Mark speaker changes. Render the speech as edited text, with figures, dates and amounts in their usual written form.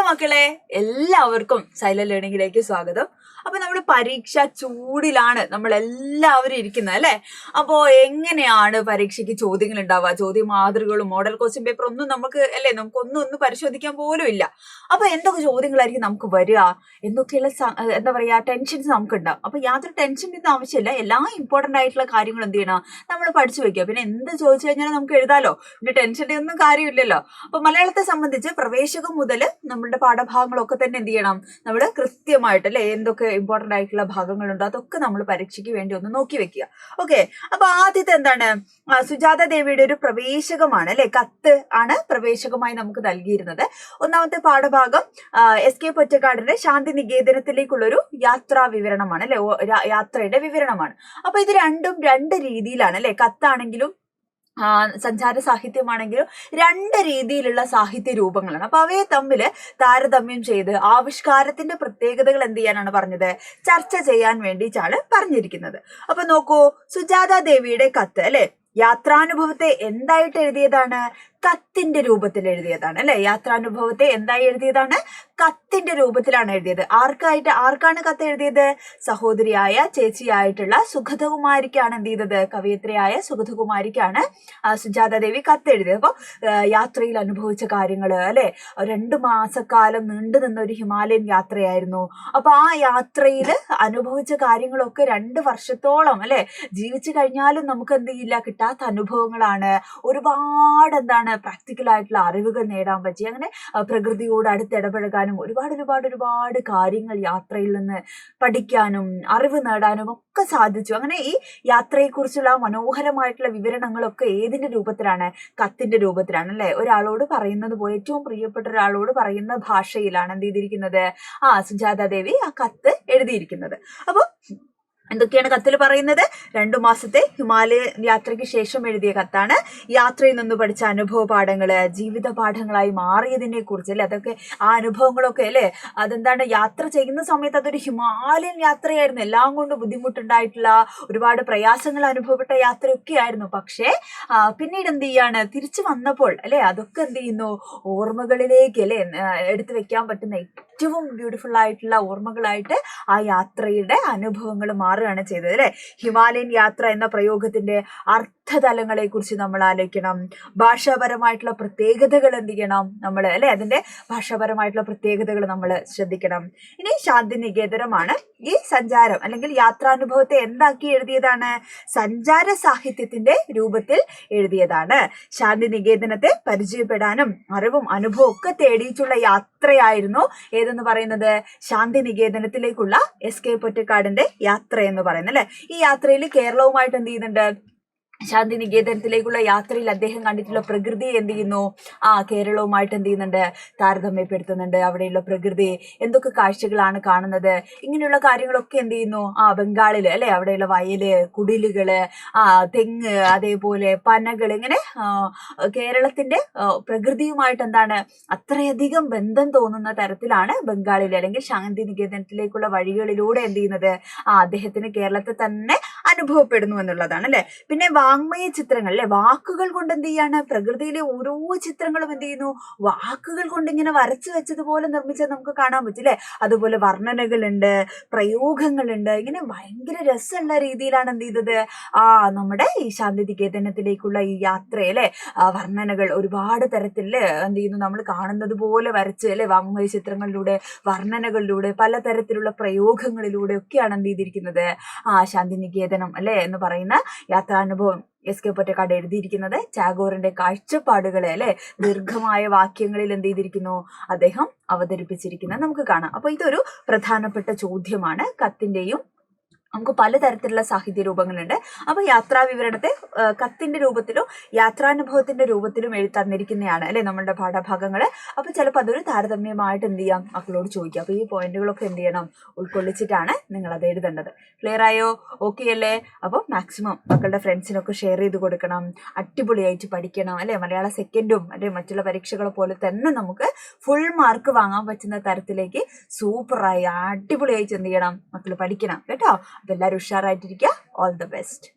Speaker 1: മക്കളെ, എല്ലാവർക്കും സൈലന്റ് ലേണിംഗിലേക്ക് സ്വാഗതം. അപ്പൊ നമ്മൾ പരീക്ഷ ചൂടിലാണ് നമ്മൾ എല്ലാവരും ഇരിക്കുന്നത് അല്ലെ. അപ്പോ എങ്ങനെയാണ് പരീക്ഷയ്ക്ക് ചോദ്യങ്ങൾ ഉണ്ടാവുക? ചോദ്യ മാതൃകകളും മോഡൽ ക്വസ്റ്റ്യൻ പേപ്പർ ഒന്നും നമുക്കൊന്നും പരിശോധിക്കാൻ പോലും ഇല്ല. അപ്പൊ എന്തൊക്കെ ചോദ്യങ്ങളായിരിക്കും നമുക്ക് വരിക, എന്തൊക്കെയുള്ള എന്താ പറയാ ടെൻഷൻസ് നമുക്ക് ഉണ്ടാവും. അപ്പൊ യാതൊരു ടെൻഷൻ്റെ ആവശ്യമില്ല. എല്ലാ ഇമ്പോർട്ടന്റ് ആയിട്ടുള്ള കാര്യങ്ങൾ എന്ത് ചെയ്യണം, നമ്മൾ പഠിച്ചു വെക്കുക. പിന്നെ എന്ത് ചോദിച്ചു കഴിഞ്ഞാൽ നമുക്ക് എഴുതാലോ, പിന്നെ ടെൻഷൻ്റെ ഒന്നും കാര്യമില്ലല്ലോ. അപ്പൊ മലയാളത്തെ സംബന്ധിച്ച് പ്രവേശകം മുതൽ നമ്മളുടെ പാഠഭാഗങ്ങളൊക്കെ തന്നെ എന്ത് ചെയ്യണം, നമ്മൾ കൃത്യമായിട്ട് അല്ലെ എന്തൊക്കെ ഇമ്പോർട്ടന്റ് ആയിട്ടുള്ള ഭാഗങ്ങളുണ്ടോ അതൊക്കെ നമ്മൾ പരീക്ഷയ്ക്ക് വേണ്ടി ഒന്ന് നോക്കി വെക്കുക. ഓക്കെ, അപ്പൊ ആദ്യത്തെ എന്താണ്, സുജാത ദേവിയുടെ ഒരു പ്രവേശകമാണ് അല്ലെ, കത്ത് ആണ് പ്രവേശകമായി നമുക്ക് നൽകിയിരുന്നത്. ഒന്നാമത്തെ പാഠഭാഗം SK പൊറ്റക്കാടിന്റെ ശാന്തി നികേതനത്തിലേക്കുള്ളൊരു യാത്രാ വിവരണമാണ് അല്ലെ, യാത്രയുടെ വിവരണമാണ്. അപ്പൊ ഇത് രണ്ടും രണ്ട് രീതിയിലാണ് അല്ലെ, കത്താണെങ്കിലും സഞ്ചാര സാഹിത്യമാണെങ്കിലും രണ്ട് രീതിയിലുള്ള സാഹിത്യ രൂപങ്ങളാണ്. അപ്പൊ അവയെ തമ്മിൽ താരതമ്യം ചെയ്ത് ആവിഷ്കാരത്തിന്റെ പ്രത്യേകതകൾ എന്ത് ചെയ്യാനാണ് പറഞ്ഞത്, ചർച്ച ചെയ്യാൻ വേണ്ടിയിട്ടാണ് പറഞ്ഞിരിക്കുന്നത്. അപ്പൊ നോക്കൂ, സുജാത ദേവിയുടെ കത്ത് അല്ലെ, യാത്രാനുഭവത്തെ എന്തായിട്ട് എഴുതിയതാണ്, കത്തിന്റെ രൂപത്തിൽ എഴുതിയതാണ് അല്ലെ. യാത്രാനുഭവത്തെ എന്തായി എഴുതിയതാണ്, കത്തിന്റെ രൂപത്തിലാണ് എഴുതിയത്. ആർക്കാണ് കത്ത് എഴുതിയത്, സഹോദരിയായ ചേച്ചിയായിട്ടുള്ള സുഗതകുമാരിക്കാണ് എന്ത് ചെയ്തത്, കവയിത്രിയായ സുഗതകുമാരിക്കാണ് സുജാത ദേവി കത്ത് എഴുതിയത്. അപ്പൊ യാത്രയിൽ അനുഭവിച്ച കാര്യങ്ങള് അല്ലെ, 2 മാസക്കാലം നീണ്ടു നിന്ന ഒരു ഹിമാലയൻ യാത്രയായിരുന്നു. അപ്പൊ ആ യാത്രയിൽ അനുഭവിച്ച കാര്യങ്ങളൊക്കെ 2 വർഷത്തോളം അല്ലെ ജീവിച്ചു കഴിഞ്ഞാലും നമുക്ക് എന്ത് ചെയ്യില്ല, കിട്ടാത്ത അനുഭവങ്ങളാണ്. ഒരുപാട് എന്താണ് പ്രാക്ടിക്കൽ ആയിട്ടുള്ള അറിവുകൾ നേടാൻ പറ്റി. അങ്ങനെ പ്രകൃതിയോട് അടുത്തിടപഴകാനും ഒരുപാട് കാര്യങ്ങൾ യാത്രയിൽ നിന്ന് പഠിക്കാനും അറിവ് നേടാനും ഒക്കെ സാധിച്ചു. അങ്ങനെ ഈ യാത്രയെക്കുറിച്ചുള്ള മനോഹരമായിട്ടുള്ള വിവരണങ്ങളൊക്കെ ഏതിന്റെ രൂപത്തിലാണ്, കത്തിന്റെ രൂപത്തിലാണ് അല്ലെ. ഒരാളോട് പറയുന്നത് പോലെ, ഏറ്റവും പ്രിയപ്പെട്ട ഒരാളോട് പറയുന്ന ഭാഷയിലാണ് എന്ത് ചെയ്തിരിക്കുന്നത്, സുജാത ദേവി ആ കത്ത് എഴുതിയിരിക്കുന്നത്. അപ്പൊ എന്തൊക്കെയാണ് കത്തിൽ പറയുന്നത്, 2 മാസത്തെ ഹിമാലയൻ യാത്രയ്ക്ക് ശേഷം എഴുതിയ കത്താണ്. യാത്രയിൽ നിന്ന് പഠിച്ച അനുഭവ പാഠങ്ങള് ജീവിത പാഠങ്ങളായി മാറിയതിനെ കുറിച്ച് അല്ലെ, അതൊക്കെ ആ അനുഭവങ്ങളൊക്കെ അല്ലെ, അതെന്താണ്, യാത്ര ചെയ്യുന്ന സമയത്ത് അതൊരു ഹിമാലയൻ യാത്രയായിരുന്നു. എല്ലാം കൊണ്ട് ബുദ്ധിമുട്ടുണ്ടായിട്ടുള്ള, ഒരുപാട് പ്രയാസങ്ങൾ അനുഭവപ്പെട്ട യാത്രയൊക്കെ ആയിരുന്നു. പക്ഷേ പിന്നീട് എന്ത് ചെയ്യാണ്, തിരിച്ചു വന്നപ്പോൾ അല്ലെ അതൊക്കെ എന്ത് ചെയ്യുന്നു, ഓർമ്മകളിലേക്ക് അല്ലെ എടുത്തു വെക്കാൻ പറ്റുന്ന ഏറ്റവും ബ്യൂട്ടിഫുൾ ആയിട്ടുള്ള ഓർമ്മകളായിട്ട് ആ യാത്രയുടെ അനുഭവങ്ങൾ മാറുകയാണ് ചെയ്തത് അല്ലെ. ഹിമാലയൻ യാത്ര എന്ന പ്രയോഗത്തിന്റെ അർത്ഥതലങ്ങളെ കുറിച്ച് നമ്മൾ ആലോചിക്കണം. ഭാഷാപരമായിട്ടുള്ള പ്രത്യേകതകൾ എന്ത് ചെയ്യണം നമ്മൾ അല്ലെ, അതിന്റെ ഭാഷാപരമായിട്ടുള്ള പ്രത്യേകതകൾ നമ്മൾ ശ്രദ്ധിക്കണം. ഇനി ശാന്തി നികേതനമാണ്. ഈ സഞ്ചാരം അല്ലെങ്കിൽ യാത്രാനുഭവത്തെ എന്താക്കി എഴുതിയതാണ്, സഞ്ചാര സാഹിത്യത്തിന്റെ രൂപത്തിൽ എഴുതിയതാണ്. ശാന്തി നികേതനത്തെ പരിചയപ്പെടാനും അറിവും അനുഭവവും ഒക്കെ തേടിയിട്ടുള്ള യാത്രയായിരുന്നു ഏതെന്ന് പറയുന്നത്, ശാന്തി നികേതനത്തിലേക്കുള്ള SK പൊറ്റക്കാടിന്റെ യാത്ര എന്ന് പറയുന്നത് അല്ലെ. ഈ യാത്രയിൽ കേരളവുമായിട്ട് എന്ത് ചെയ്യുന്നുണ്ട്, ശാന്തി നികേതനത്തിലേക്കുള്ള യാത്രയിൽ അദ്ദേഹം കണ്ടിട്ടുള്ള പ്രകൃതി എന്ത് ചെയ്യുന്നു, കേരളവുമായിട്ട് എന്ത് ചെയ്യുന്നുണ്ട്, താരതമ്യപ്പെടുത്തുന്നുണ്ട്. അവിടെയുള്ള പ്രകൃതി എന്തൊക്കെ കാഴ്ചകളാണ് കാണുന്നത്, ഇങ്ങനെയുള്ള കാര്യങ്ങളൊക്കെ എന്ത് ചെയ്യുന്നു, ബംഗാളില് അല്ലെ അവിടെയുള്ള വയല്, കുടിലുകള്, തെങ്ങ്, അതേപോലെ പനകൾ, ഇങ്ങനെ കേരളത്തിന്റെ പ്രകൃതിയുമായിട്ട് എന്താണ് അത്രയധികം ബന്ധം തോന്നുന്ന തരത്തിലാണ് ബംഗാളിലെ അല്ലെങ്കിൽ ശാന്തി നികേതനത്തിലേക്കുള്ള വഴികളിലൂടെ എന്ത് ചെയ്യുന്നത്, അദ്ദേഹത്തിന് കേരളത്തെ തന്നെ അനുഭവപ്പെടുന്നു എന്നുള്ളതാണ് അല്ലെ. പിന്നെ വാങ്മയ ചിത്രങ്ങൾ അല്ലെ, വാക്കുകൾ കൊണ്ട് എന്ത് ചെയ്യാണ്, പ്രകൃതിയിലെ ഓരോ ചിത്രങ്ങളും എന്ത് ചെയ്യുന്നു, വാക്കുകൾ കൊണ്ട് ഇങ്ങനെ വരച്ചു വെച്ചതുപോലെ നിർമ്മിച്ചത് നമുക്ക് കാണാൻ പറ്റില്ലേ. അതുപോലെ വർണ്ണനകളുണ്ട്, പ്രയോഗങ്ങളുണ്ട്, ഇങ്ങനെ ഭയങ്കര രസമുള്ള രീതിയിലാണ് എന്ത് ചെയ്തത്, നമ്മുടെ ഈ ശാന്തി നികേതനത്തിലേക്കുള്ള ഈ യാത്രയിലെ വർണ്ണനകൾ ഒരുപാട് തരത്തില് എന്ത് ചെയ്യുന്നു, നമ്മൾ കാണുന്നത് പോലെ വരച്ച് അല്ലെ, വാങ്മയ ചിത്രങ്ങളിലൂടെ, വർണ്ണനകളിലൂടെ, പലതരത്തിലുള്ള പ്രയോഗങ്ങളിലൂടെ ഒക്കെയാണ് എന്ത് ചെയ്തിരിക്കുന്നത്, ശാന്തി നികേതനം അല്ലെ എന്ന് പറയുന്ന യാത്രാനുഭവം SK പൊറ്റക്കാട് എഴുതിയിരിക്കുന്നത്. ടാഗോറിന്റെ കാഴ്ചപ്പാടുകളെ അല്ലെ ദീർഘമായ വാക്യങ്ങളിൽ എന്ത് ചെയ്തിരിക്കുന്നു, അദ്ദേഹം അവതരിപ്പിച്ചിരിക്കുന്നത് നമുക്ക് കാണാം. അപ്പൊ ഇതൊരു പ്രധാനപ്പെട്ട ചോദ്യമാണ്. കത്തിന്റെയും നമുക്ക് പലതരത്തിലുള്ള സാഹിത്യ രൂപങ്ങളുണ്ട്. അപ്പൊ യാത്രാ വിവരണത്തെ കത്തിന്റെ രൂപത്തിലോ യാത്രാനുഭവത്തിന്റെ രൂപത്തിലും തന്നിരിക്കുന്നതാണ് അല്ലെ നമ്മളുടെ പാഠഭാഗങ്ങള്. അപ്പൊ ചിലപ്പോൾ അതൊരു താരതമ്യമായിട്ട് എന്ത് ചെയ്യാം, മക്കളോട് ചോദിക്കാം. അപ്പൊ ഈ പോയിന്റുകളൊക്കെ എന്ത് ചെയ്യണം, ഉൾക്കൊള്ളിച്ചിട്ടാണ് നിങ്ങൾ അത് എഴുതേണ്ടത്. ക്ലിയർ ആയോ? ഓക്കെ അല്ലേ? അപ്പോൾ മാക്സിമം മക്കളുടെ ഫ്രണ്ട്സിനൊക്കെ ഷെയർ ചെയ്ത് കൊടുക്കണം. അടിപൊളിയായിട്ട് പഠിക്കണം അല്ലെ. മലയാള സെക്കൻഡും അല്ലെ മറ്റുള്ള പരീക്ഷകളെ പോലെ തന്നെ നമുക്ക് ഫുൾ മാർക്ക് വാങ്ങാൻ പറ്റുന്ന തരത്തിലേക്ക് സൂപ്പറായി അടിപൊളിയായിട്ട് എന്ത് ചെയ്യണം, മക്കൾ പഠിക്കണം കേട്ടോ. അപ്പൊ എല്ലാവരും ഉഷാറായിട്ടിരിക്കുക. All the best.